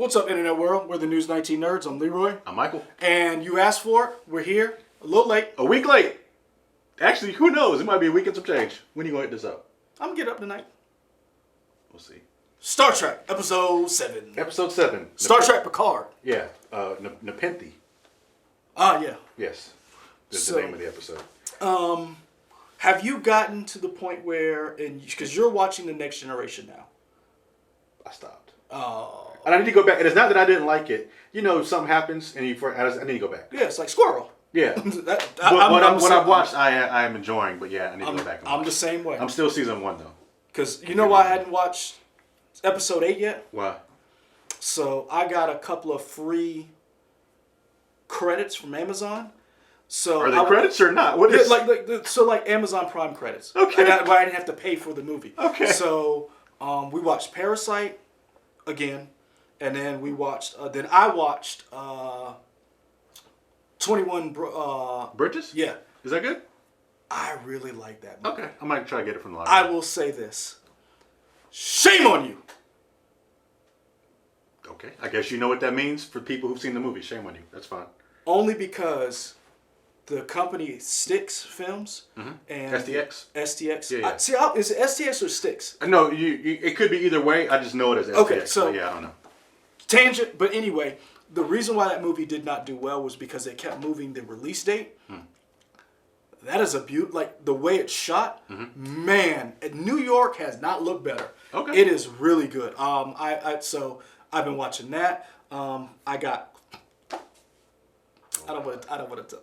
What's up, Internet World? We're the News 19 Nerds. I'm Leroy. I'm Michael. And you asked for it. We're here. A little late. A week late. Actually, who knows? It might be a week and some change. When are you going to hit this up? I'm going to get up tonight. We'll see. Star Trek, Episode 7. Episode 7. Star Trek Picard. Yeah. Nepenthe. Ah, yeah. Yes. That's the name of the episode. Have you gotten to the point where, because you're watching The Next Generation now. I stopped. Oh. And I need to go back. And it's not that I didn't like it. You know, something happens and I need to go back. Yeah, it's like Squirrel. Yeah. What I've watched, I am enjoying. But yeah, I need to go back and watch. I'm the same way. I'm still season 1, though. Because you know why I hadn't watched episode 8 yet? Why? So I got a couple of free credits from Amazon. So are they credits or not? What is like Amazon Prime credits? Okay. I didn't have to pay for the movie. Okay. So we watched Parasite again, and then we watched. Then I watched 21 Bridges? Yeah. Is that good? I really like that movie. Okay. I might try to get it from the library. I will say this. Shame on you. Okay. I guess you know what that means for people who've seen the movie. Shame on you. That's fine. Only because the company Styx Films and STX? STX. Yeah. Is it STX or Styx? No, it could be either way. I just know it as STX. Okay, so yeah, I don't know. Tangent, but anyway, the reason why that movie did not do well was because they kept moving the release date. That is a beauty. Like the way it's shot, man. New York has not looked better. Okay, it is really good. So I've been watching that. I don't want to.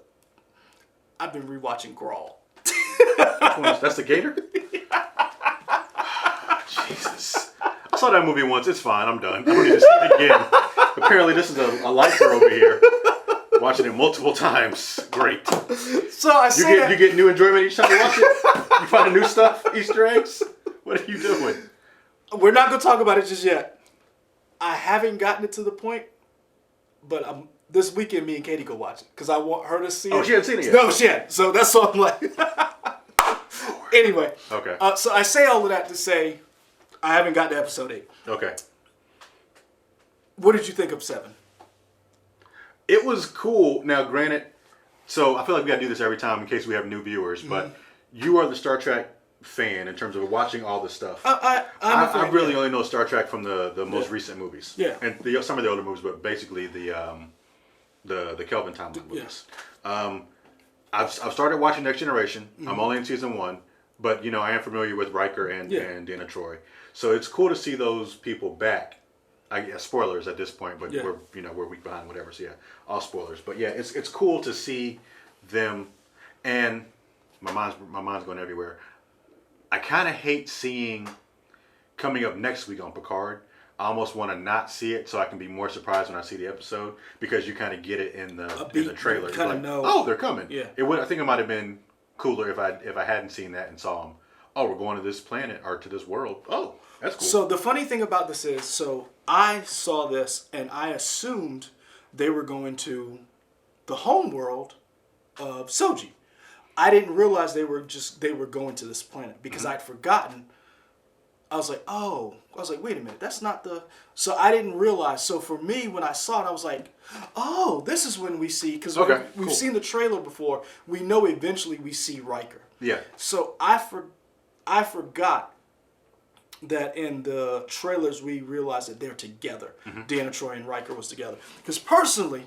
I've been rewatching Grawl. That's the gator? Jesus. I saw that movie once. It's fine. I'm done. I don't need to see it again. Apparently, this is a lifer over here. Watching it multiple times. Great. So you get new enjoyment each time you watch it? You find new stuff? Easter eggs? What are you doing? We're not going to talk about it just yet. I haven't gotten it to the point, but this weekend, me and Katie go watch it because I want her to see it. Oh, she hasn't seen it yet? No, she hadn't. So that's all I'm like. Anyway. Okay. So I say all of that to say I haven't got to episode 8. Okay. What did you think of 7? It was cool. Now, granted, so I feel like we got to do this every time in case we have new viewers, but you are the Star Trek fan in terms of watching all this stuff. I really only know Star Trek from the most recent movies. Yeah. And some of the older movies, but basically the Kelvin timeline movies. Yeah. I've started watching Next Generation. I'm only in season 1, but I am familiar with Riker and Deanna Troi. So it's cool to see those people back. I guess spoilers at this point, but we're a week behind, whatever. So yeah, all spoilers. But yeah, it's cool to see them, and my mind's going everywhere. I kind of hate seeing coming up next week on Picard. I almost want to not see it so I can be more surprised when I see the episode because you kind of get it in the trailer. You kind of know. Oh, they're coming. Yeah. I think it might have been cooler if I hadn't seen that and saw them. Oh, we're going to this planet or to this world. Oh, that's cool. So the funny thing about this is, so I saw this and I assumed they were going to the home world of Soji. I didn't realize they were going to this planet because I'd forgotten. I was like, wait a minute, that's not the. So I didn't realize. So for me, when I saw it, I was like, oh, this is when we see, because we've seen the trailer before. We know eventually we see Riker. Yeah. So I forgot that in the trailers we realized that they're together. Deanna Troi and Riker was together. Because personally,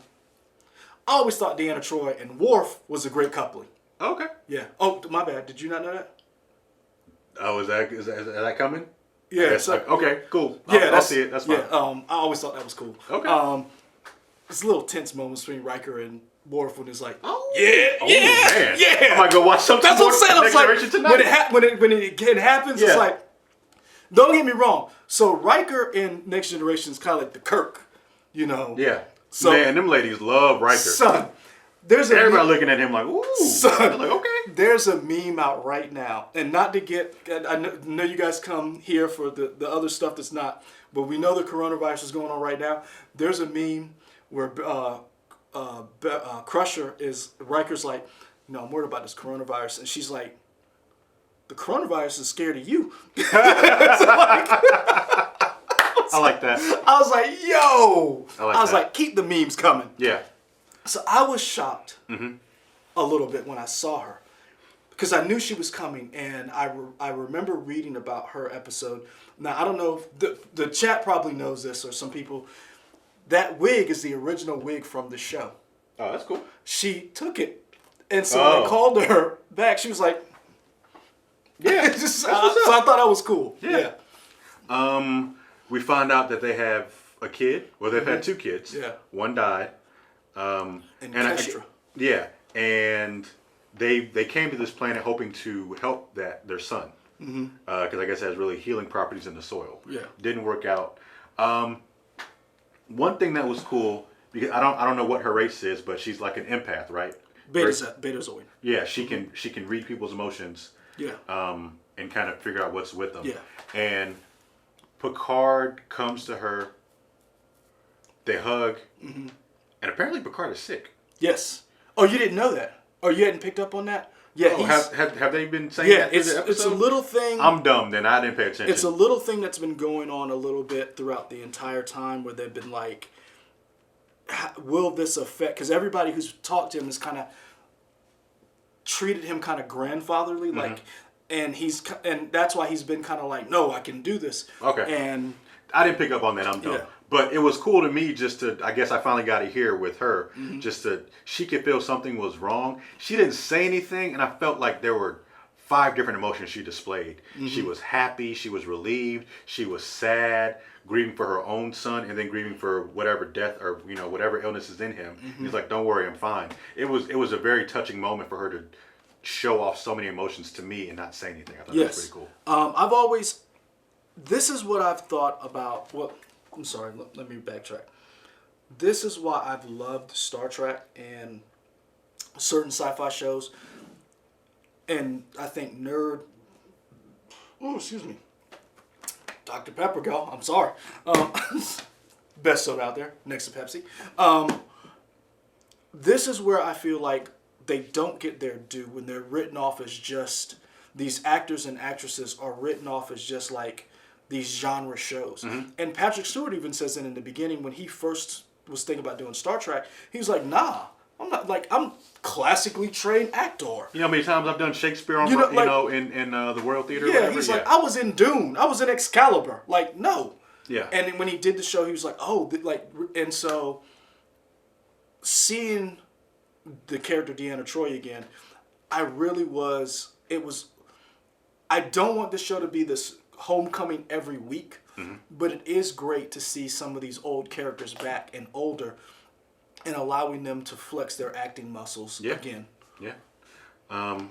I always thought Deanna Troi and Worf was a great coupling. Okay. Yeah. Oh, my bad. Did you not know that? Oh, is that coming? Yeah. Okay, cool. Yeah, I'll see it. That's fine. Yeah. I always thought that was cool. Okay. It's a little tense moments between Riker and Worf when it's like, man. yeah. I might go watch something. That's what I'm saying. I was like, tonight. when it happens, it's like, don't get me wrong. So Riker in Next Generation is kind of like the Kirk, Yeah. So, man, them ladies love Riker. Son, everybody looking at him like, ooh. Son, like, okay. There's a meme out right now, and not to get. I know you guys come here for the other stuff that's not, but we know the coronavirus is going on right now. There's a meme where Crusher Riker's like, I'm worried about this coronavirus, and she's like, the coronavirus is scared of you. I like that. I was like, yo. I was like, keep the memes coming. Yeah. So I was shocked a little bit when I saw her. Because I knew she was coming, and I remember reading about her episode. Now, I don't know if the chat probably knows this, or some people. That wig is the original wig from the show. Oh, that's cool. She took it, and so when they called her back, she was like, yeah. So I thought that was cool. Yeah. We found out that they have a kid. Well, they've had 2 kids. Yeah. One died. And Kestra. Yeah, and they came to this planet hoping to help their son, because I guess it has really healing properties in the soil. Yeah, didn't work out. One thing that was cool, because I don't know what her race is, but she's like an empath, right? Betazoid. Yeah, she can read people's emotions. Yeah. And kind of figure out what's with them. Yeah. And Picard comes to her. They hug, and apparently Picard is sick. Yes. Oh, you didn't know that? Or you hadn't picked up on that? Yeah. Oh, have they been saying that through the episode? It's a little thing. I'm dumb then. I didn't pay attention. It's a little thing that's been going on a little bit throughout the entire time, where they've been like, will this affect... Because everybody who's talked to him has kind of treated him kind of grandfatherly, like... And that's why he's been kind of like, no, I can do this. Okay. And I didn't pick up on that. I'm dumb. Yeah. But it was cool to me just to, I guess I finally got to hear with her, she could feel something was wrong. She didn't say anything, and I felt like there were 5 different emotions she displayed. She was happy, she was relieved, she was sad, grieving for her own son, and then grieving for whatever death or, whatever illness is in him. He's like, don't worry, I'm fine. It was a very touching moment for her to show off so many emotions to me and not say anything. I thought that was pretty cool. This is what I've thought about, I'm sorry, let me backtrack. This is why I've loved Star Trek and certain sci-fi shows, and I think excuse me, Dr. Pepper, girl, I'm sorry. Best soda out there, next to Pepsi. This is where I feel like they don't get their due when they're written off as just, these actors and actresses are written off as just like these genre shows. And Patrick Stewart even says that in the beginning when he first was thinking about doing Star Trek, he was like, nah, I'm not, like, I'm classically trained actor. You know how many times I've done Shakespeare on, in the World Theater? Yeah, he's like, I was in Dune, I was in Excalibur. Like, no. Yeah. And then when he did the show, he was like, and so seeing the character Deanna Troi again, I don't want this show to be this homecoming every week, but it is great to see some of these old characters back and older and allowing them to flex their acting muscles again. Yeah.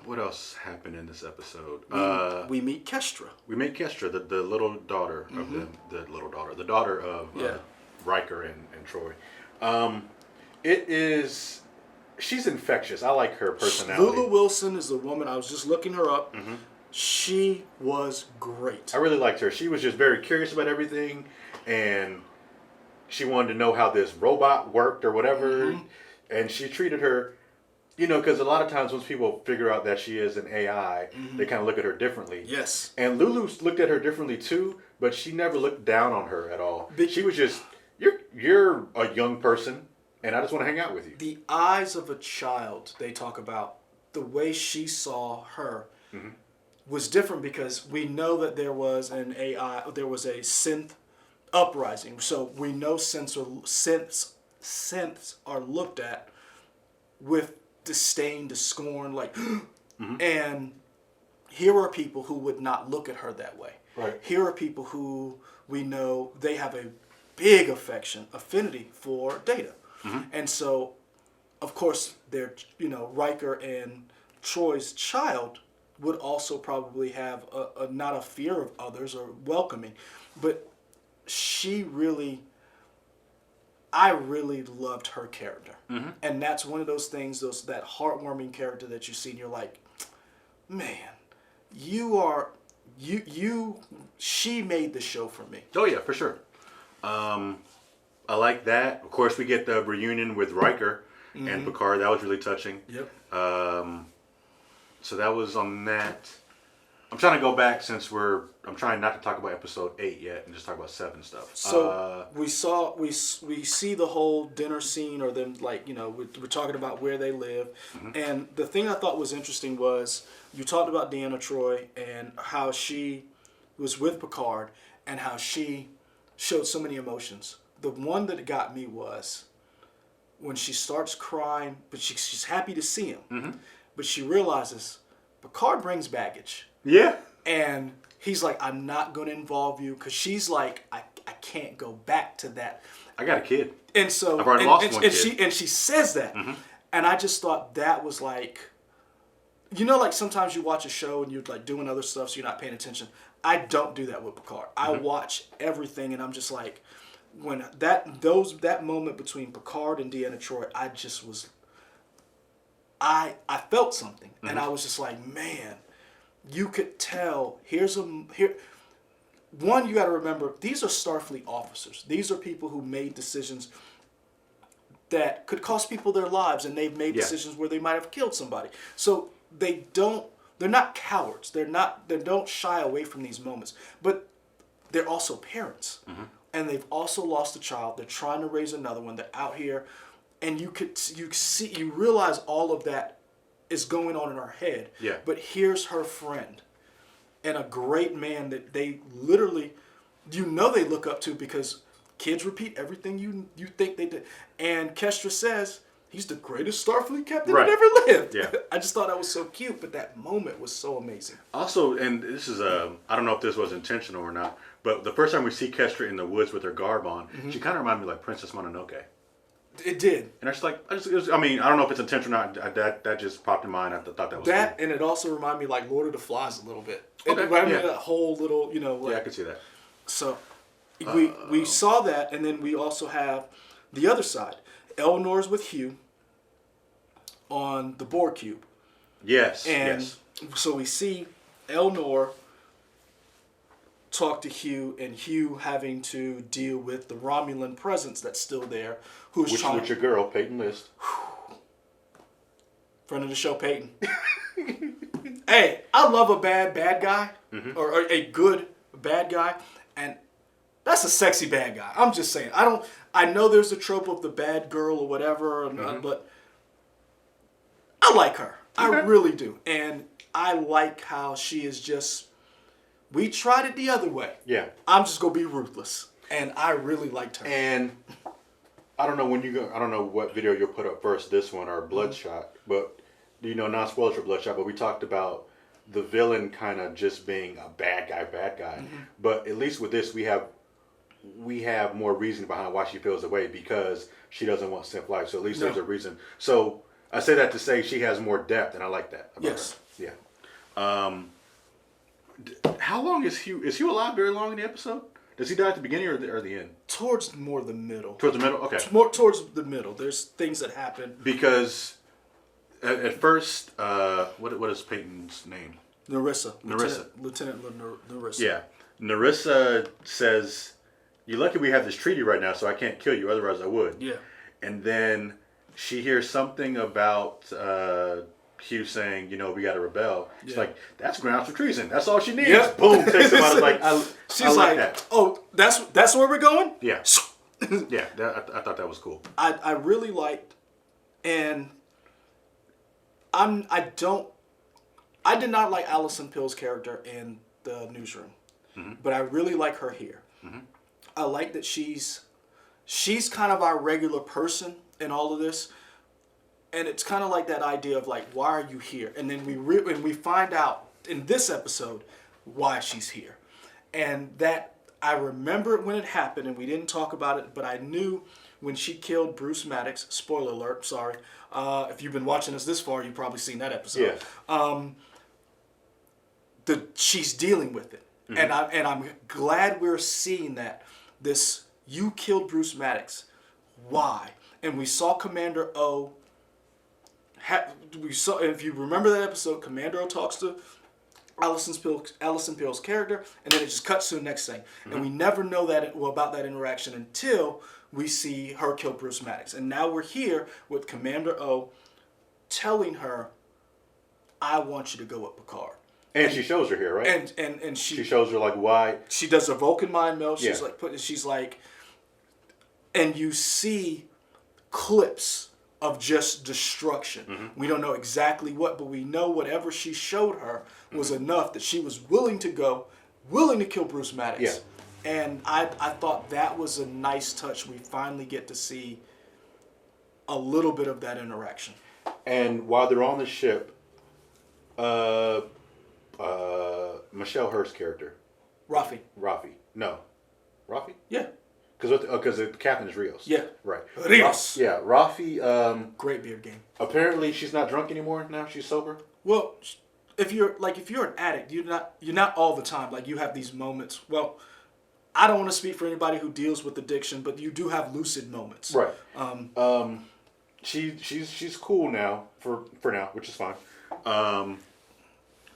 What else happened in this episode? We meet Kestra. We meet Kestra, the little daughter of the daughter of Riker and Troi. She's infectious. I like her personality. Lulu Wilson is the woman. I was just looking her up. She was great. I really liked her. She was just very curious about everything, and she wanted to know how this robot worked or whatever. And she treated her, because a lot of times once people figure out that she is an AI, they kind of look at her differently. Yes. And Lulu looked at her differently too, but she never looked down on her at all. She was just, you're a young person, and I just want to hang out with you. The eyes of a child, they talk about, the way she saw her was different because we know that there was an AI, there was a synth uprising. So we know synths are looked at with disdain, to scorn, like, and here are people who would not look at her that way. Right. Here are people who we know they have a big affinity for Data. And so, of course, they're, Riker and Troy's child would also probably have not a fear of others or welcoming, but I really loved her character. And that's one of those things, that heartwarming character that you see and you're like, man, she made the show for me. Oh yeah, for sure. I like that. Of course, we get the reunion with Riker and Picard. That was really touching. Yep. So that was on that. I'm trying to go back since we're I'm trying not to talk about episode 8 yet and just talk about 7 stuff. So we see the whole dinner scene, or them, like, you know, we're talking about where they live. And the thing I thought was interesting was you talked about Deanna Troi and how she was with Picard and how she showed so many emotions. The one that got me was when she starts crying, but she's happy to see him. But she realizes Picard brings baggage. Yeah. And he's like, I'm not going to involve you, because she's like, I can't go back to that. I got a kid. And so I've already lost one kid. And she says that. And I just thought that was like, you know, like sometimes you watch a show and you're like doing other stuff so you're not paying attention. I don't do that with Picard. I watch everything, and I'm just like, when that moment between Picard and Deanna Troi, I just was, I felt something, and I was just like, man, you could tell. One, you got to remember, these are Starfleet officers. These are people who made decisions that could cost people their lives, and they've made decisions where they might have killed somebody. So they're not cowards. They don't shy away from these moments. But they're also parents. And they've also lost a child. They're trying to raise another one. They're out here, and you realize all of that is going on in her head. Yeah. But here's her friend, and a great man that they literally, they look up to, because kids repeat everything you think they did. And Kestra says he's the greatest Starfleet captain that ever lived. Yeah. I just thought that was so cute, but that moment was so amazing. Also, and this is I don't know if this was intentional or not, but the first time we see Kestra in the woods with her garb on, she kind of reminded me like Princess Mononoke. It did. And I don't know if it's intentional or not. That just popped in mind. I thought that was that, cool. and it also reminded me like Lord of the Flies a little bit. Okay, It reminded me of that whole little, like, I could see that. So we saw that, and then we also have the other side. Eleanor's with Hugh on the Borg cube. Yes. And so we see Eleanor talk to Hugh, and Hugh having to deal with the Romulan presence that's still there. With your girl, Peyton List. Friend of the show, Peyton. Hey, I love a bad guy, or a good bad guy, and that's a sexy bad guy. I'm just saying. I know there's a trope of the bad girl or whatever, but I like her. I really do. And I like how she is just, we tried it the other way. Yeah. I'm just going to be ruthless. And I really liked her. And I don't know I don't know what video you'll put up first, this one or Bloodshot, but not spoilers for Bloodshot, but we talked about the villain kind of just being a bad guy. But at least with this, we have more reason behind why she feels the way, because she doesn't want synth life. So at least there's a reason. So I say that to say she has more depth, and I like that about her. Yeah. How long is Hugh? Is Hugh alive very long in the episode? Does he die at the beginning or the end? Towards more the middle. Towards the middle? Okay. More towards the middle. There's things that happen. Because at first, what is Peyton's name? Narissa. Lieutenant Narissa. Yeah. Narissa says, "You're lucky we have this treaty right now, so I can't kill you, otherwise I would." Yeah. And then she hears something about Hugh saying, we got to rebel. She's like, that's grounds for treason. That's all she needs. Yep. Boom, takes him out. I like that. Oh, that's where we're going? Yeah. Yeah, I thought that was cool. I really liked, and I did not like Alison Pill's character in the newsroom, but I really like her here. I like that she's kind of our regular person in all of this. And it's kind of like that idea of like, why are you here? And then we find out in this episode why she's here. And that, I remember when it happened, and we didn't talk about it, but I knew when she killed Bruce Maddox, spoiler alert, sorry. If you've been watching us this far, you've probably seen that episode. Yeah. She's dealing with it. And I'm glad we're seeing that. You killed Bruce Maddox. Why? And we saw Commander O. If you remember that episode, Commander O talks to Alison Pill's character, and then it just cuts to the next thing. And we never know about that interaction until we see her kill Bruce Maddox. And now we're here with Commander O telling her, I want you to go with Picard. And she shows her here, right? And she shows her like why she does a Vulcan mind meld. She's Yeah. she's like, and you see clips of just destruction. Mm-hmm. We don't know exactly what, but we know whatever she showed her was enough that she was willing to kill Bruce Maddox. Yeah. And I thought that was a nice touch. We finally get to see a little bit of that interaction. And while they're on the ship, Michelle Hurst's character, Rafi. Rafi? Yeah. Because the captain is Rios. Yeah. Right. Rios. Yeah, Rafi. Great beard game. Apparently, she's not drunk anymore now. She's sober. Well, if you're an addict, you're not all the time. Like, you have these moments. Well, I don't want to speak for anybody who deals with addiction, but you do have lucid moments. Right. She's cool now for now, which is fine.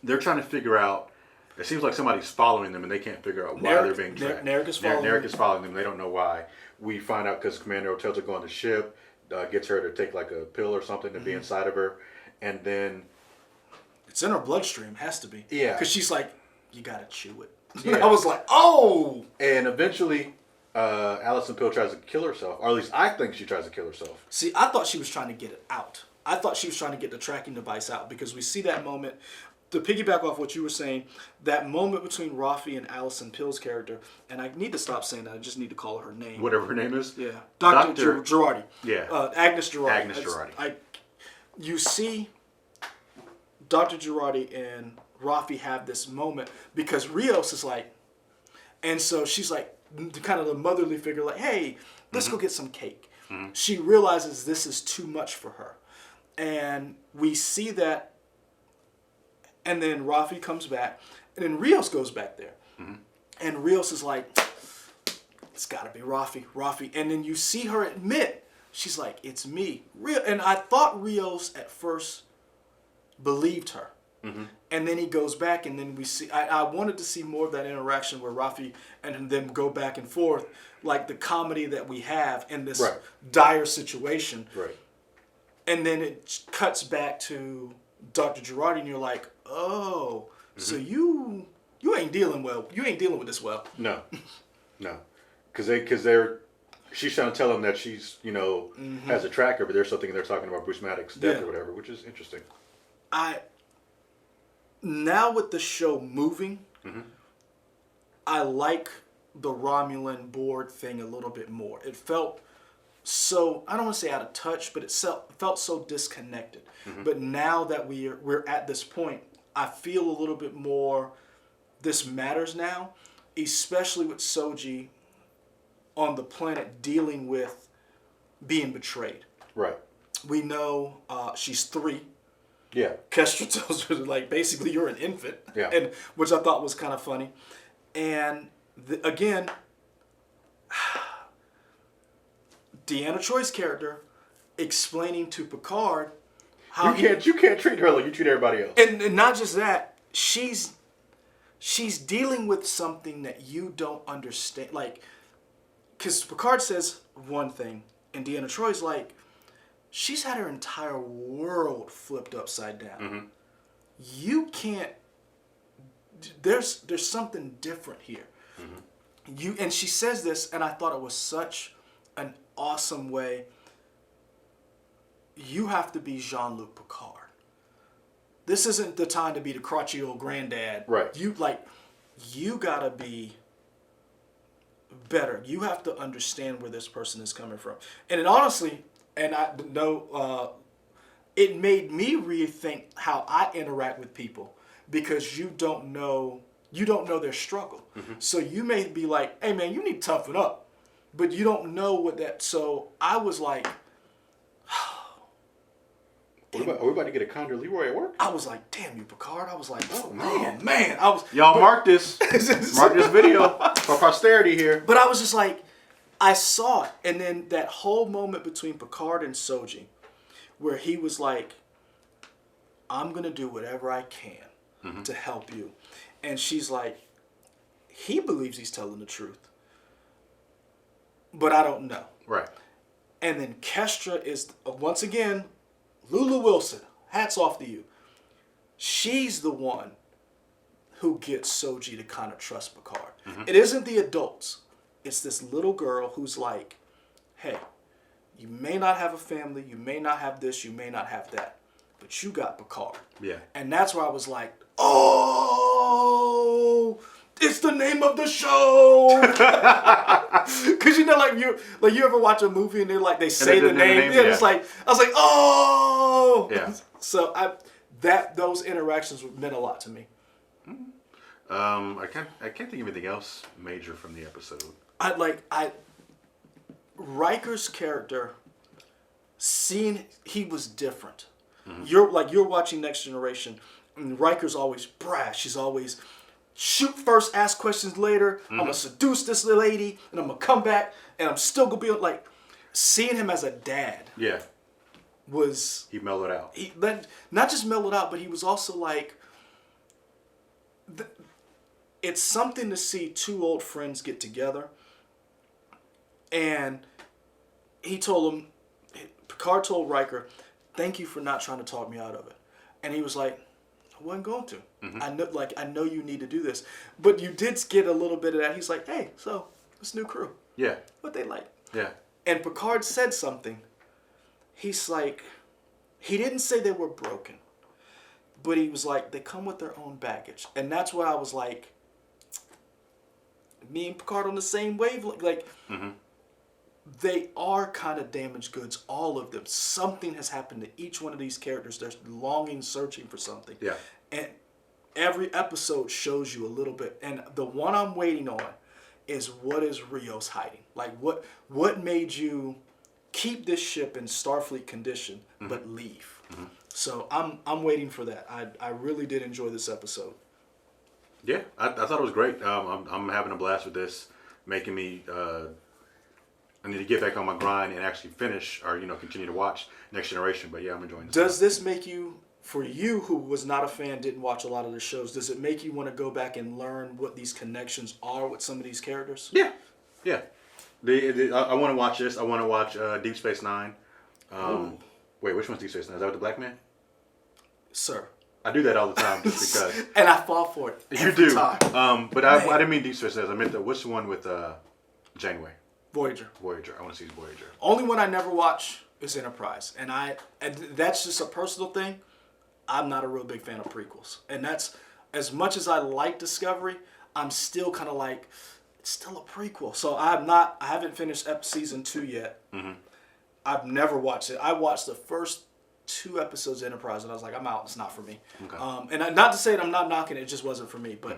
They're trying to figure out. It seems like somebody's following them, and they can't figure out why they're being tracked. Narek is following them. Narek is following them. They don't know why. We find out because Commander tells her to go on the ship, gets her to take like a pill or something to be inside of her, and then it's in her bloodstream. Has to be. Yeah. Because she's like, you gotta chew it. Yeah. I was like, oh. And eventually, Alison Pill tries to kill herself, or at least I think she tries to kill herself. See, I thought she was trying to get it out. I thought she was trying to get the tracking device out because we see that moment. To piggyback off what you were saying, that moment between Rafi and Alison Pill's character, and I need to stop saying that. I just need to call her name. Whatever her name is. Yeah, Dr. Girardi. Yeah. Agnes Girardi. Agnes Girardi. You see Dr. Girardi and Rafi have this moment because Rios is like, and so she's like, kind of the motherly figure, like, hey, let's go get some cake. Mm-hmm. She realizes this is too much for her. And we see that. And then Rafi comes back, and then Rios goes back there. Mm-hmm. And Rios is like, it's got to be Rafi. And then you see her admit, she's like, it's me. And I thought Rios at first believed her. Mm-hmm. And then he goes back, and then we see, I wanted to see more of that interaction where Rafi and them go back and forth, like the comedy that we have in this dire situation. Right. And then it cuts back to Dr. Girardi, and you're like, oh, so you ain't dealing with this well. No, because she's trying to tell him that she's has a tracker, but they're still thinking they're talking about Bruce Maddox's death or whatever, which is interesting. Now with the show moving, I like the Romulan board thing a little bit more. It felt so, I don't want to say out of touch, but it felt so disconnected. Mm-hmm. But now that we're at this point, I feel a little bit more, this matters now, especially with Soji on the planet dealing with being betrayed. Right. We know she's 3. Yeah. Kestra tells her, like, basically, you're an infant. Yeah. And which I thought was kind of funny. And again, Deanna Troi's character explaining to Picard how you can't treat her like you treat everybody else. And not just that, she's dealing with something that you don't understand. Like, because Picard says one thing, and Deanna Troi's like, she's had her entire world flipped upside down. Mm-hmm. You can't. There's something different here. Mm-hmm. And she says this, and I thought it was such an awesome way. You have to be Jean-Luc Picard. This isn't the time to be the crotchety old granddad. Right. You gotta be better. You have to understand where this person is coming from. And it honestly, and I know, it made me rethink how I interact with people because you don't know their struggle. Mm-hmm. So you may be like, hey man, you need to toughen up. But you don't know what that, so I was like, are we about to get a Condor Leroy at work? I was like, damn you, Picard. I was like, oh man. Mark this video for posterity here. But I was just like, I saw it. And then that whole moment between Picard and Soji, where he was like, I'm going to do whatever I can to help you. And she's like, he believes he's telling the truth. But I don't know. Right. And then Kestra is, once again, Lulu Wilson, hats off to you. She's the one who gets Soji to kind of trust Picard. It isn't the adults. It's this little girl who's like, hey, you may not have a family, you may not have this, you may not have that, but you got Picard. Yeah. And that's where I was like, oh, it's the name of the show. Cause you know, you ever watch a movie and they say the name. Yeah, it's like I was like, oh. Yeah. So those interactions meant a lot to me. I can't think of anything else major from the episode. Riker's character, he was different. You're watching Next Generation, and Riker's always brash. He's always shoot first, ask questions later. I'm gonna seduce this lady, and I'm gonna come back, and I'm still gonna be seeing him as a dad. Yeah, he mellowed out. Not just mellowed out, but he was also it's something to see two old friends get together. And Picard told Riker, thank you for not trying to talk me out of it. And he was like, I wasn't going to. I know you need to do this. But you did get a little bit of that. He's like, hey, so this new crew. Yeah. What they like. Yeah. And Picard said something. He's like, he didn't say they were broken. But he was like, they come with their own baggage. And that's what I was like, me and Picard on the same wavelength. They are kind of damaged goods, all of them. Something has happened to each one of these characters. They're longing, searching for something. Yeah. And every episode shows you a little bit. And the one I'm waiting on is, what is Rios hiding? What made you keep this ship in Starfleet condition but leave? So I'm waiting for that. I really did enjoy this episode. Yeah, I thought it was great. I'm having a blast with this, making me. I need to get back on my grind and actually finish or continue to watch Next Generation. But yeah, I'm enjoying this. Does this make you, for you who was not a fan, didn't watch a lot of the shows, does it make you want to go back and learn what these connections are with some of these characters? Yeah, yeah. I want to watch this. I want to watch Deep Space Nine. Wait, which one's Deep Space Nine? Is that with the black man? Sir. I do that all the time just because. And I fall for it. You do. But I didn't mean Deep Space Nine. I meant what's the one with Janeway? Voyager. I want to see Voyager. Only one I never watch is Enterprise. And that's just a personal thing. I'm not a real big fan of prequels. And that's, as much as I like Discovery, I'm still kind of like, it's still a prequel. So I haven't finished season 2 yet. I've never watched it. I watched the first 2 episodes of Enterprise and I was like, I'm out. It's not for me. Okay. And not to say that I'm not knocking it. It just wasn't for me. But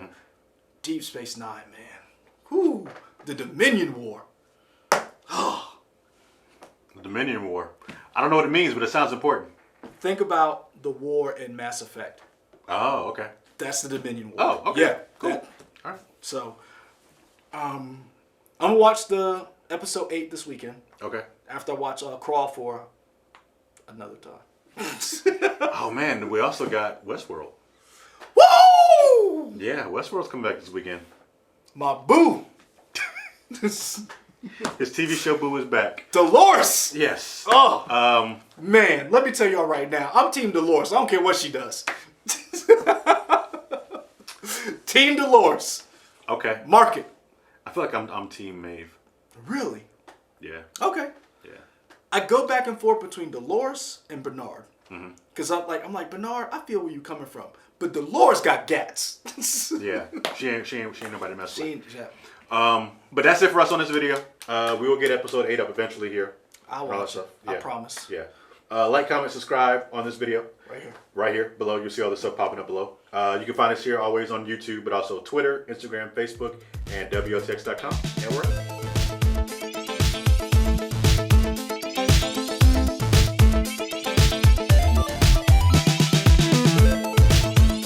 Deep Space Nine, man. Whoo! The Dominion War. The Dominion War. I don't know what it means, but it sounds important. Think about the war in Mass Effect. Oh, okay. That's the Dominion War. Oh, okay. Yeah. Cool. All right. So, I'm going to watch the episode 8 this weekend. Okay. After I watch Crawl for another time. Oh, man. We also got Westworld. Woo! Yeah, Westworld's coming back this weekend. My boo! His TV show boo is back. Dolores! Yes. Oh, man, let me tell y'all right now. I'm Team Dolores. I don't care what she does. Team Dolores. Okay. Mark it. I feel like I'm Team Maeve. Really? Yeah. Okay. Yeah. I go back and forth between Dolores and Bernard. Because I'm like, Bernard, I feel where you coming from. But Dolores got gats. Yeah. She ain't nobody mess with. But that's it for us on this video. We will get episode 8 up eventually here. I'll watch it. Yeah. I promise. Yeah. Like, comment, subscribe on this video. Right here. Right here below. You'll see all this stuff popping up below. You can find us here always on YouTube, but also Twitter, Instagram, Facebook, and WOTX.com. And we're out.